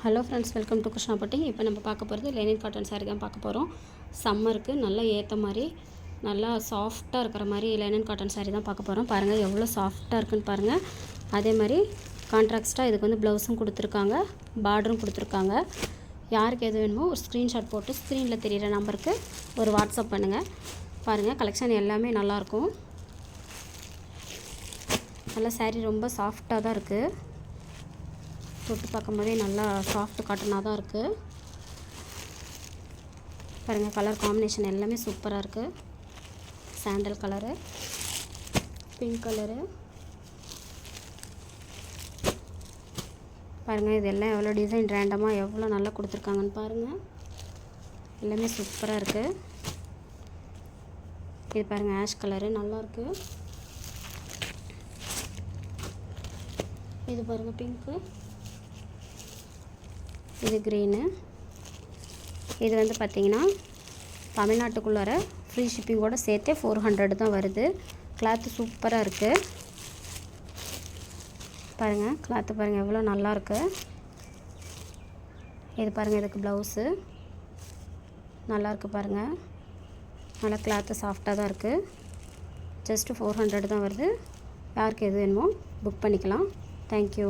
Hello friends, welcome to Krishnapatti. இப்போ நம்ம பார்க்க போகிறது லைனின் காட்டன் சாரீ தான் பார்க்க போகிறோம். சம்மருக்கு நல்லா ஏற்ற மாதிரி நல்லா சாஃப்டாக இருக்கிற மாதிரி லைனின் காட்டன் சாரீ தான் பார்க்க போகிறோம். பாருங்கள் எவ்வளோ சாஃப்டாக இருக்குன்னு பாருங்கள். அதே மாதிரி கான்ட்ராக்ஸ்ட்டாக இதுக்கு வந்து ப்ளவுஸும் கொடுத்துருக்காங்க, பார்டரும் கொடுத்துருக்காங்க. யாருக்கு எது வேணுமோ ஒரு ஸ்க்ரீன்ஷாட் போட்டு ஸ்க்ரீனில் தெரிகிற நம்பருக்கு ஒரு வாட்ஸ்அப் பண்ணுங்கள். பாருங்கள் கலெக்ஷன் எல்லாமே நல்லாயிருக்கும். நல்லா சாரீ ரொம்ப சாஃப்டாக தான் இருக்குது. தொட்டு பார்க்கும்போதே நல்லா சாஃப்ட் காட்டனாக தான் இருக்குது. பாருங்கள் கலர் காம்பினேஷன் எல்லாமே சூப்பராக இருக்குது. சாண்டல் கலரு, பிங்க் கலரு, பாருங்கள் இதெல்லாம் எவ்வளோ டிசைன் ரேண்டமாக எவ்வளோ நல்லா கொடுத்துருக்காங்கன்னு பாருங்கள். எல்லாமே சூப்பராக இருக்குது. இது பாருங்கள் ஆஷ் கலரு நல்லாயிருக்கு. இது பாருங்கள் பிங்க்கு, இது க்ரீனு. இது வந்து பார்த்திங்கன்னா தமிழ்நாட்டுக்குள்ளார ஃப்ரீ ஷிப்பிங்கோடு சேர்த்தே 400 தான் வருது. கிளாத்து சூப்பராக இருக்குது. பாருங்கள் கிளாத்து பாருங்கள் எவ்வளோ நல்லாயிருக்கு. இது பாருங்கள் இதுக்கு ப்ளவுஸு நல்லாயிருக்கு. பாருங்கள் நல்லா கிளாத்து சாஃப்டாக தான் இருக்குது. ஜஸ்ட்டு 400 தான் வருது. யாருக்கு எது வேணுமோ புக் பண்ணிக்கலாம். தேங்க்யூ.